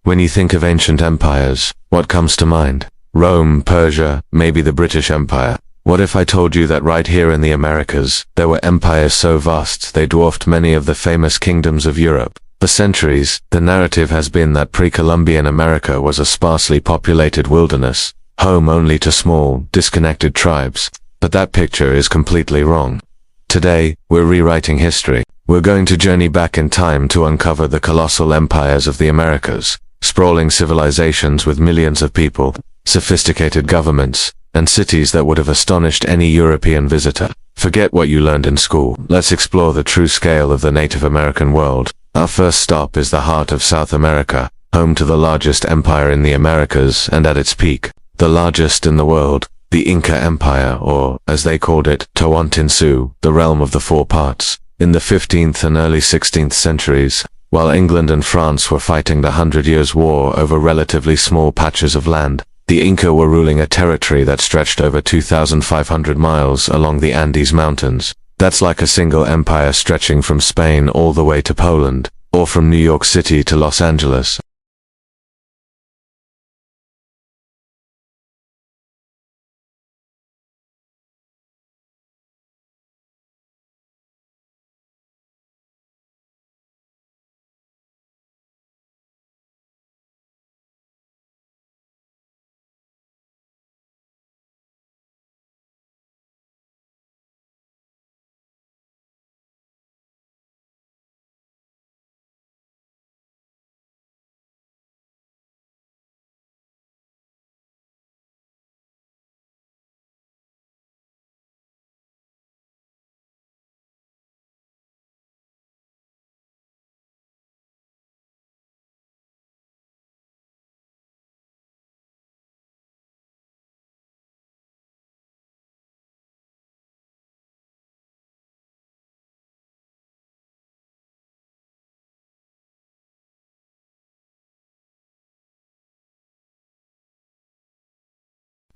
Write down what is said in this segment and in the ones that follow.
When you think of ancient empires, what comes to mind? Rome, Persia, maybe the British Empire. What if I told you that right here in the Americas, there were empires so vast they dwarfed many of the famous kingdoms of Europe? For centuries, the narrative has been that pre-Columbian America was a sparsely populated wilderness, home only to small, disconnected tribes. But that picture is completely wrong. Today, we're rewriting history. We're going to journey back in time to uncover the colossal empires of the Americas, sprawling civilizations with millions of people, sophisticated governments, and cities that would have astonished any European visitor. Forget what you learned in school. Let's explore the true scale of the Native American world. Our first stop is the heart of South America, home to the largest empire in the Americas and at its peak, the largest in the world, the Inca Empire, or, as they called it, Tawantinsuyu, the realm of the four parts. In the 15th and early 16th centuries, while England and France were fighting the 100 Years' War over relatively small patches of land, the Inca were ruling a territory that stretched over 2,500 miles along the Andes Mountains. That's like a single empire stretching from Spain all the way to Poland, or from New York City to Los Angeles.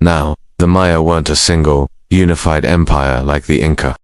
Now, the Maya weren't a single, unified empire like the Inca.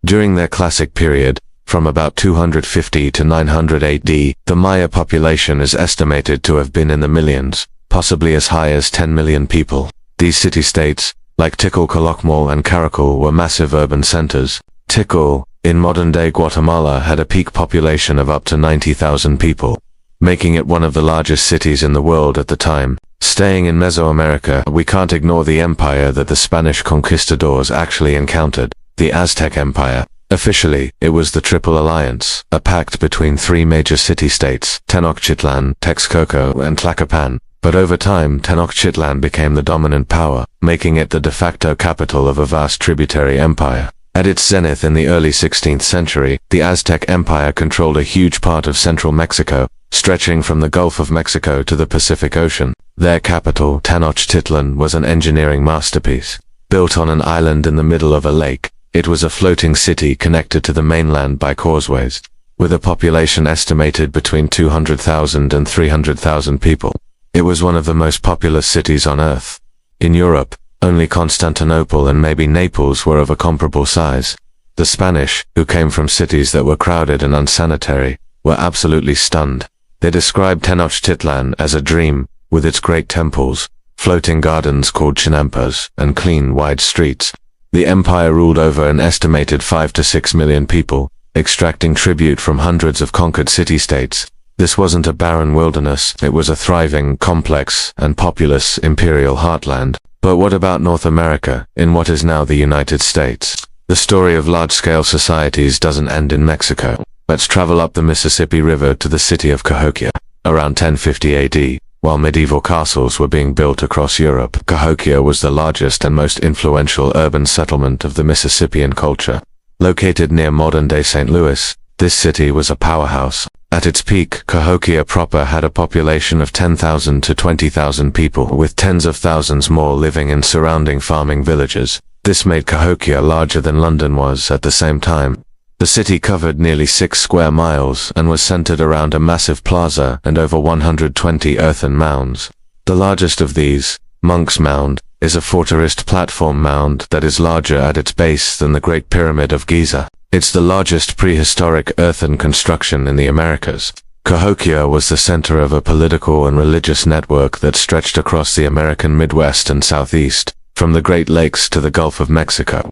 During their classic period, from about 250 to 900 AD, the Maya population is estimated to have been in the millions, possibly as high as 10 million people. These city-states, like Tikal, Calakmul, and Caracal, were massive urban centers. Tikal, in modern-day Guatemala, had a peak population of up to 90,000 people, making it one of the largest cities in the world at the time. Staying in Mesoamerica, we can't ignore the empire that the Spanish conquistadors actually encountered, the Aztec Empire. Officially, it was the Triple Alliance, a pact between three major city-states, Tenochtitlan, Texcoco, and Tlacopan. But over time, Tenochtitlan became the dominant power, making it the de facto capital of a vast tributary empire. At its zenith in the early 16th century, the Aztec Empire controlled a huge part of central Mexico, stretching from the Gulf of Mexico to the Pacific Ocean. Their capital, Tenochtitlan, was an engineering masterpiece. Built on an island in the middle of a lake, it was a floating city connected to the mainland by causeways, with a population estimated between 200,000 and 300,000 people. It was one of the most populous cities on Earth. In Europe, only Constantinople and maybe Naples were of a comparable size. The Spanish, who came from cities that were crowded and unsanitary, were absolutely stunned. They described Tenochtitlan as a dream, with its great temples, floating gardens called chinampas, and clean, wide streets. The empire ruled over an estimated 5 to 6 million people, extracting tribute from hundreds of conquered city-states. This wasn't a barren wilderness, it was a thriving, complex, and populous imperial heartland. But what about North America, in what is now the United States? The story of large-scale societies doesn't end in Mexico. Let's travel up the Mississippi River to the city of Cahokia. Around 1050 AD, while medieval castles were being built across Europe, Cahokia was the largest and most influential urban settlement of the Mississippian culture. Located near modern-day St. Louis, this city was a powerhouse. At its peak, Cahokia proper had a population of 10,000 to 20,000 people, with tens of thousands more living in surrounding farming villages. This made Cahokia larger than London was at the same time. The city covered nearly 6 square miles and was centered around a massive plaza and over 120 earthen mounds. The largest of these, Monk's Mound, is a fortressed platform mound that is larger at its base than the Great Pyramid of Giza. It's the largest prehistoric earthen construction in the Americas. Cahokia was the center of a political and religious network that stretched across the American Midwest and Southeast, from the Great Lakes to the Gulf of Mexico.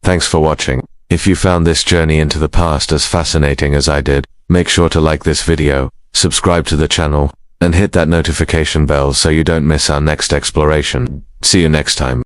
Thanks for watching. If you found this journey into the past as fascinating as I did, make sure to like this video, subscribe to the channel, and hit that notification bell so you don't miss our next exploration. See you next time.